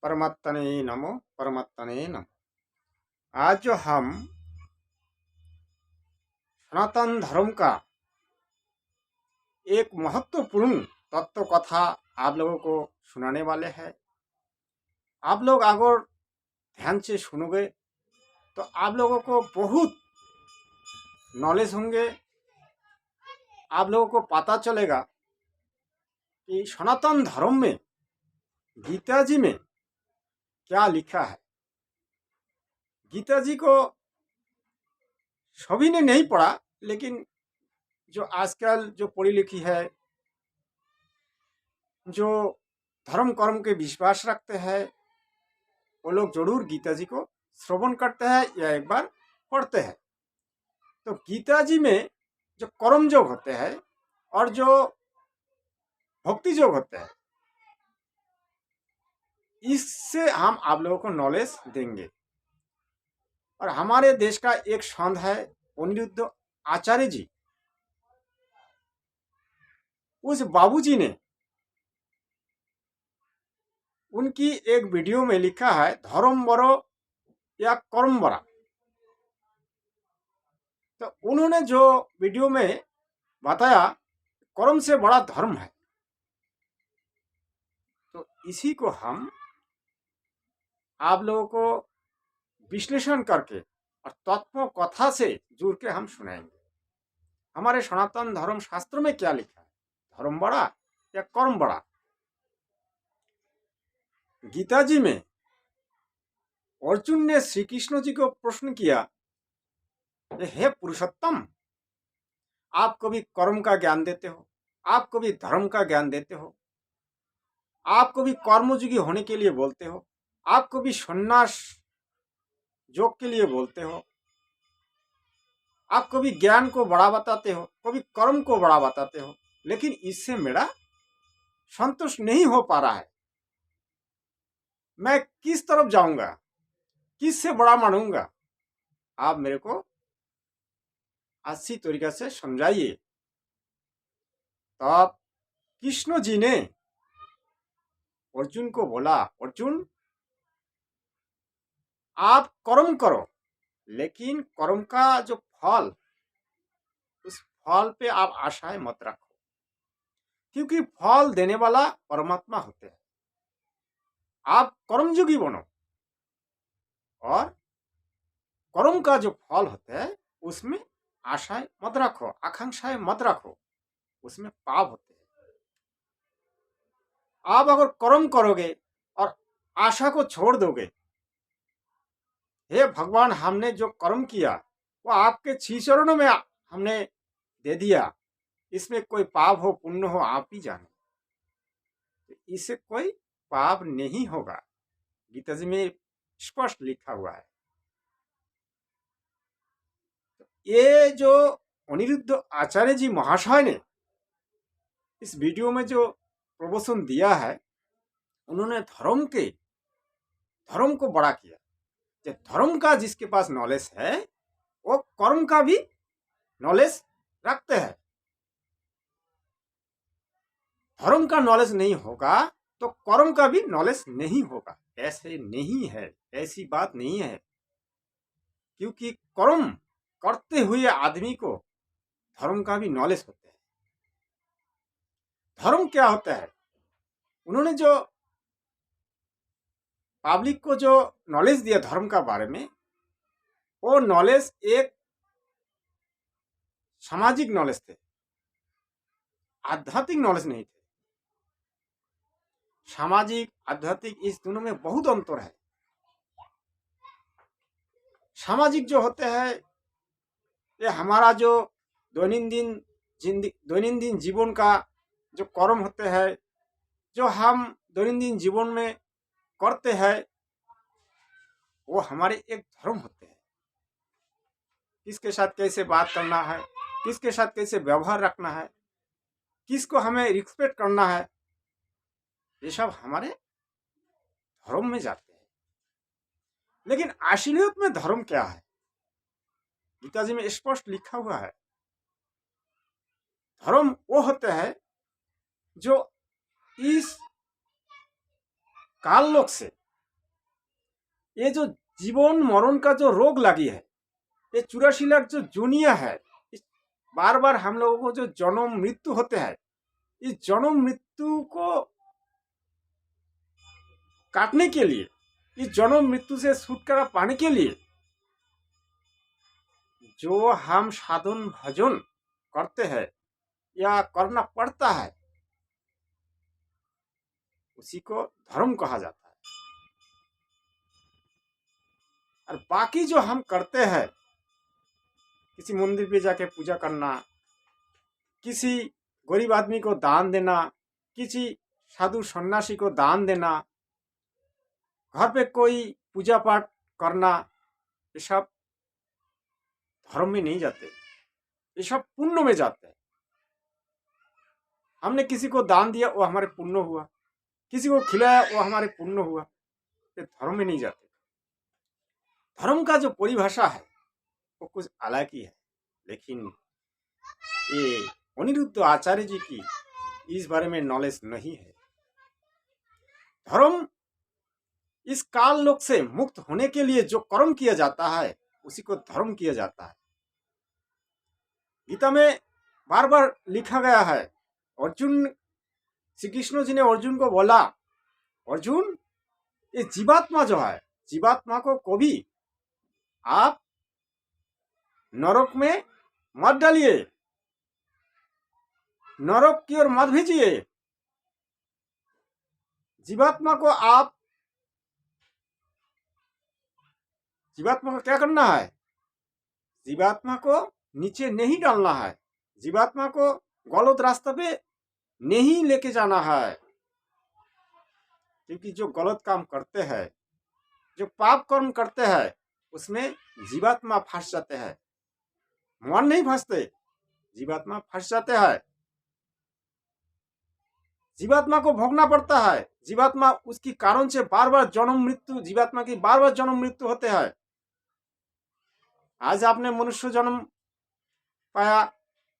परमात्मने नमो परमात्मने नमो। आज जो हम सनातन धर्म का एक महत्वपूर्ण तत्व कथा आप लोगों को सुनाने वाले हैं। आप लोग अगर ध्यान से सुनोगे तो आप लोगों को बहुत नॉलेज होंगे। आप लोगों को पता चलेगा कि सनातन धर्म में गीता जी में क्या लिखा है। गीता जी को सभी ने नहीं पढ़ा, लेकिन जो आजकल जो पढ़ी लिखी है, जो धर्म कर्म के विश्वास रखते हैं, वो लोग जरूर गीता जी को श्रवण करते हैं या एक बार पढ़ते हैं। तो गीता जी में जो कर्म योग होते हैं और जो भक्ति योग होते हैं, इससे हम आप लोगों को नॉलेज देंगे। और हमारे देश का एक संत है अनिरुद्ध आचार्य जी। उस बाबूजी ने उनकी एक वीडियो में लिखा है, धर्म बड़ो या कर्म बड़ा। तो उन्होंने जो वीडियो में बताया, कर्म से बड़ा धर्म है। तो इसी को हम आप लोगों को विश्लेषण करके और तत्व कथा से जुड़ के हम सुनाएंगे। हमारे सनातन धर्म शास्त्र में क्या लिखा है, धर्म बड़ा या कर्म बड़ा। गीता जी में अर्जुन ने श्री कृष्ण जी को प्रश्न किया, हे पुरुषोत्तम, आप कभी कर्म का ज्ञान देते हो, आप कभी धर्म का ज्ञान देते हो, आप कभी कर्मयोगी होने के लिए बोलते हो, आप कभी संन्यास योग के लिए बोलते हो, आप कभी ज्ञान को बड़ा बताते हो, कभी कर्म को बड़ा बताते हो, लेकिन इससे मेरा संतोष नहीं हो पा रहा है। मैं किस तरफ जाऊंगा, किससे बड़ा मानूंगा, आप मेरे को अच्छी तरीके से समझाइए। तब कृष्ण जी ने अर्जुन को बोला, अर्जुन, आप कर्म करो, लेकिन कर्म का जो फल, उस फल पे आप आशाएं मत रखो, क्योंकि फल देने वाला परमात्मा होते हैं। आप कर्मयोगी बनो और कर्म का जो फल होता है उसमें आशाएं मत रखो, आकांक्षाएं मत रखो, उसमें पाप होते हैं। आप अगर कर्म करोगे और आशा को छोड़ दोगे, हे भगवान, हमने जो कर्म किया वो आपके चरणों में हमने दे दिया, इसमें कोई पाप हो पुण्य हो आप ही जाने, इससे कोई पाप नहीं होगा। गीता जी में स्पष्ट लिखा हुआ है। ये जो अनिरुद्ध आचार्य जी महाशय ने इस वीडियो में जो प्रवचन दिया है, उन्होंने धर्म को बड़ा किया। जब धर्म का जिसके पास नॉलेज है वो कर्म का भी नॉलेज रखते हैं। धर्म का नॉलेज नहीं होगा तो कर्म का भी नॉलेज नहीं होगा। ऐसे नहीं है, ऐसी बात नहीं है, क्योंकि कर्म करते हुए आदमी को धर्म का भी नॉलेज होता है। धर्म क्या होता है, उन्होंने जो पब्लिक को जो नॉलेज दिया धर्म का बारे में, वो नॉलेज एक सामाजिक नॉलेज थे, आध्यात्मिक नॉलेज नहीं थे। सामाजिक आध्यात्मिक इस दोनों में बहुत अंतर है। सामाजिक जो होते हैं ये हमारा जो दैनंदिन जीवन का जो कर्म होते हैं, जो हम दैनंदिन जीवन में करते हैं, वो हमारे एक धर्म होते हैं। किसके साथ कैसे बात करना है, किसके साथ कैसे व्यवहार रखना है, किसको हमें रिस्पेक्ट करना है, ये सब हमारे धर्म में जाते हैं। लेकिन असलियत में धर्म क्या है, गीता जी में स्पष्ट लिखा हुआ है। धर्म वो होते हैं जो इस काल लोक से ये जो जीवन मरण का जो रोग लगी है, ये 84 लाख जो दुनिया है, बार बार हम लोगों को जो जन्म मृत्यु होते हैं, इस जन्म मृत्यु को काटने के लिए, इस जन्म मृत्यु से छुटकारा पाने के लिए जो हम साधन भजन करते हैं या करना पड़ता है, उसी को धर्म कहा जाता है। और बाकी जो हम करते हैं, किसी मंदिर पे जाके पूजा करना, किसी गरीब आदमी को दान देना, किसी साधु सन्यासी को दान देना, घर पे कोई पूजा पाठ करना, ये सब धर्म में नहीं जाते, ये सब पुण्य में जाते हैं। हमने किसी को दान दिया, वो हमारे पुण्य हुआ, किसी को खिलाया, वो हमारे पुण्य हुआ, ये धर्म में नहीं जाते। धर्म का जो परिभाषा है वो कुछ अलग ही है, लेकिन ये अनिरुद्ध आचार्य जी की इस बारे में नॉलेज नहीं है। धर्म इस काल लोक से मुक्त होने के लिए जो कर्म किया जाता है, उसी को धर्म किया जाता है। गीता में बार बार लिखा गया है, अर्जुन, श्री कृष्ण जी ने अर्जुन को बोला, अर्जुन, ये जीवात्मा जो है, जीवात्मा को कभी आप नरक में मत डालिए, नरक की ओर मत भेजिए। जीवात्मा को जीवात्मा को क्या करना है? जीवात्मा को नीचे नहीं डालना है, जीवात्मा को गलत रास्ते पे नहीं लेके जाना है। क्योंकि जो गलत काम करते हैं, जो पाप कर्म करते हैं, उसमें जीवात्मा फंस जाते हैं। मन नहीं फंसते, जीवात्मा फंस जाते हैं। जीवात्मा को भोगना पड़ता है। जीवात्मा उसकी कारण से बार बार जन्म मृत्यु, जीवात्मा की बार बार जन्म मृत्यु होते हैं। आज आपने मनुष्य जन्म पाया,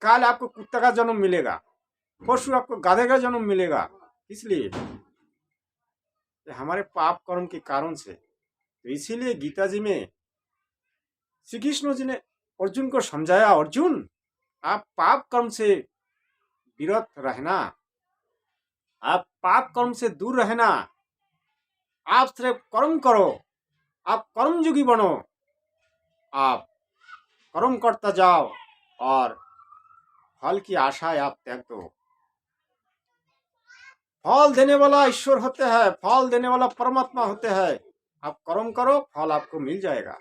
कल आपको कुत्ते का जन्म मिलेगा, परसों आपको गाधे का जन्म मिलेगा। इसलिए हमारे पाप कर्म के कारण से। तो इसीलिए गीता जी में श्री कृष्ण जी ने अर्जुन को समझाया, अर्जुन, आप पाप कर्म से विरत रहना, आप पाप कर्म से दूर रहना, आप सिर्फ कर्म करो, आप कर्मयोगी बनो, आप कर्म करता जाओ और फल की आशाएं आप त्याग दो। फल देने वाला ईश्वर होते हैं, फल देने वाला परमात्मा होते हैं। आप कर्म करो, फल आपको मिल जाएगा।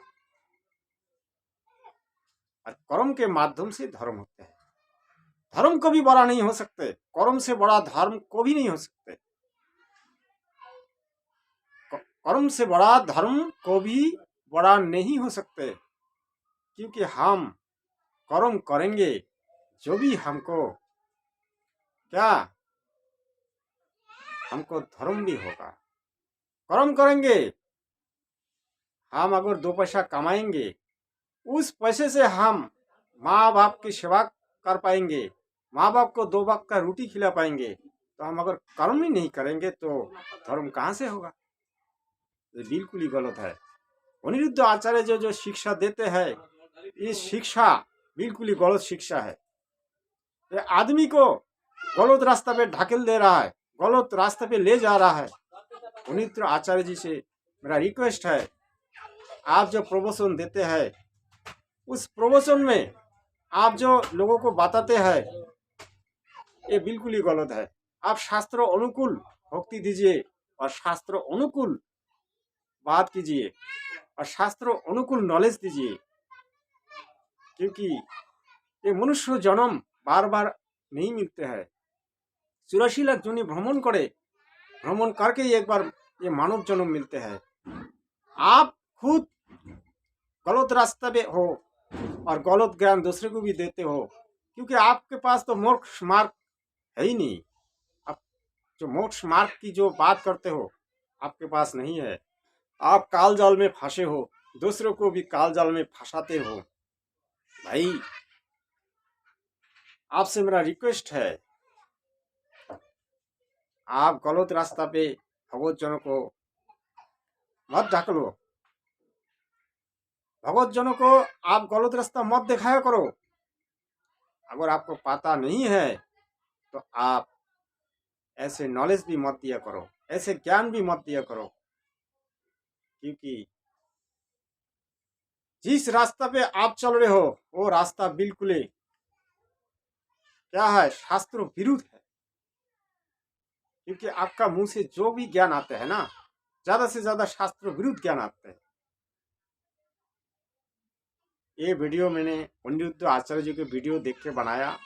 और कर्म के माध्यम से धर्म होते हैं। धर्म को भी बड़ा नहीं हो सकते, कर्म से बड़ा धर्म को भी नहीं हो सकते। कर्म से बड़ा धर्म को भी बड़ा नहीं हो सकते, क्योंकि हम कर्म करेंगे, जो भी हमको क्या, हमको धर्म भी होगा। कर्म करेंगे, हम अगर 2 पैसा कमाएंगे, उस पैसे से हम माँ बाप की सेवा कर पाएंगे, माँ बाप को 2 वक्त का रोटी खिला पाएंगे। तो हम अगर कर्म ही नहीं करेंगे तो धर्म कहाँ से होगा? ये बिल्कुल ही गलत है। अनिरुद्ध आचार्य जो शिक्षा देते हैं, ये शिक्षा बिल्कुल ही गलत शिक्षा है। ये आदमी को गलत रास्ते पे ढकेल दे रहा है, गलत रास्ते पे ले जा रहा है। अनिरुद्ध आचार्य जी से मेरा रिक्वेस्ट है, आप जो प्रवचन देते हैं, उस प्रवचन में आप जो लोगों को बताते हैं, ये बिल्कुल ही गलत है। आप शास्त्र अनुकूल भक्ति दीजिए और शास्त्र अनुकूल बात कीजिए और शास्त्र अनुकूल नॉलेज दीजिए, क्योंकि ये मनुष्य जन्म बार बार नहीं मिलते हैं। 84 लाख जोनि भ्रमण करके एक बार ये मानव जन्म मिलते हैं। आप खुद गलत रास्ते पे हो और गलत ज्ञान दूसरे को भी देते हो, क्योंकि आपके पास तो मोक्ष मार्ग है ही नहीं। आप जो मोक्ष मार्ग की जो बात करते हो, आपके पास नहीं है। आप काल जाल में फंसे हो, दूसरों को भी काल जाल में फंसाते हो। भाई, आपसे मेरा रिक्वेस्ट है, आप गलत रास्ता पे भगवत जनों को मत ढकलो। भगवत जनों को आप गलत रास्ता मत दिखाया करो। अगर आपको पता नहीं है तो आप ऐसे नॉलेज भी मत दिया करो, ऐसे ज्ञान भी मत दिया करो, क्योंकि जिस रास्ता पे आप चल रहे हो वो रास्ता बिल्कुल ही क्या है, शास्त्र विरुद्ध है। क्योंकि आपका मुंह से जो भी ज्ञान आते हैं ना, ज्यादा से ज्यादा शास्त्र विरुद्ध ज्ञान आते हैं। ये वीडियो मैंने अनिरुद्ध आचार्य जी के वीडियो देख के बनाया।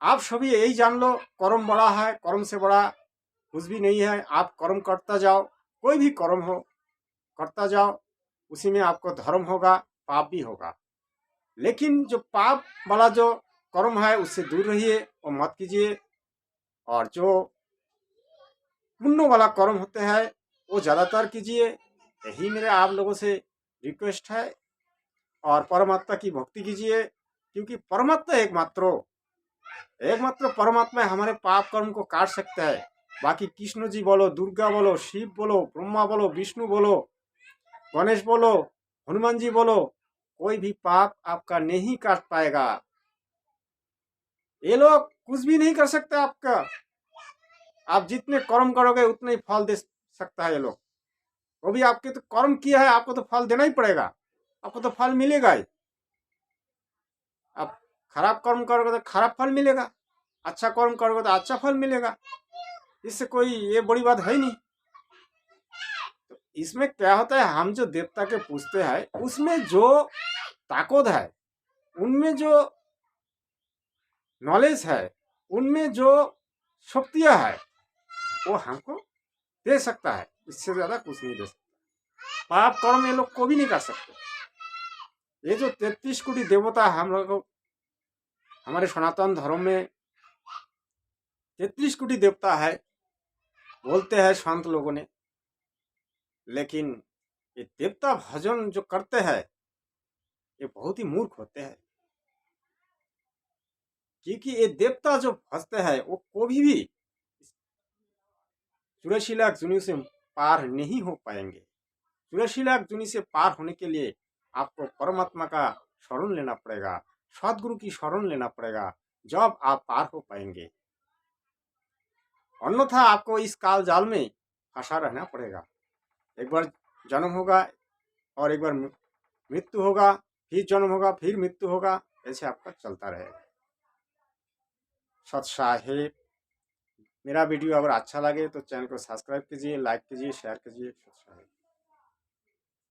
आप सभी यही जान लो, कर्म बड़ा है, कर्म से बड़ा कुछ भी नहीं है। आप कर्म करता जाओ, कोई भी कर्म हो करता जाओ, उसी में आपको धर्म होगा, पाप भी होगा। लेकिन जो पाप वाला जो कर्म है उससे दूर रहिए, वो मत कीजिए। और जो पुण्य वाला कर्म होते हैं वो ज़्यादातर कीजिए। यही मेरे आप लोगों से रिक्वेस्ट है। और परमात्मा की भक्ति कीजिए, क्योंकि परमात्मा एकमात्र परमात्मा हमारे पाप कर्म को काट सकता है। बाकी कृष्ण जी बोलो, दुर्गा बोलो, शिव बोलो, ब्रह्मा बोलो, विष्णु बोलो, गणेश बोलो, हनुमान जी बोलो, कोई भी पाप आपका नहीं काट पाएगा। ये लोग कुछ भी नहीं कर सकते आपका। आप जितने कर्म करोगे उतने ही फल दे सकता है ये लोग। वो भी आपके तो कर्म किया है, आपको तो फल देना ही पड़ेगा, आपको तो फल मिलेगा ही। आप खराब कर्म करोगे तो खराब फल मिलेगा, अच्छा कर्म करोगे तो अच्छा फल मिलेगा। इससे कोई ये बड़ी बात है ही नहीं। तो इसमें क्या होता है, हम जो देवता के पूछते हैं उसमें जो ताकत है, उनमें जो नॉलेज है, उनमें जो शक्तियां है, वो हमको दे सकता है। इससे ज्यादा कुछ नहीं दे सकता। पाप कर्म ये लोग को भी नहीं कर सकते। ये जो 33 कोटि देवता हम लोग, हमारे सनातन धर्म में 33 कोटि देवता है बोलते हैं संत लोगों ने। लेकिन ये देवता भजन जो करते हैं ये बहुत ही मूर्ख होते हैं। क्योंकि ये देवता जो भजते हैं वो कभी भी 84 लाख जुनियों से पार नहीं हो पाएंगे। 84 लाख जुनी से पार होने के लिए आपको परमात्मा का शरण लेना पड़ेगा, सदगुरु की शरण लेना पड़ेगा, जब आप पार हो पाएंगे। अन्यथा आपको इस काल जाल में फंसा रहना पड़ेगा। एक बार जन्म होगा और एक बार मृत्यु होगा, फिर जन्म होगा, फिर मृत्यु होगा, ऐसे आपका चलता रहेगा। सत साहेब, मेरा वीडियो अगर अच्छा लगे तो चैनल को सब्सक्राइब कीजिए, लाइक कीजिए, शेयर कीजिए। सत साहेब।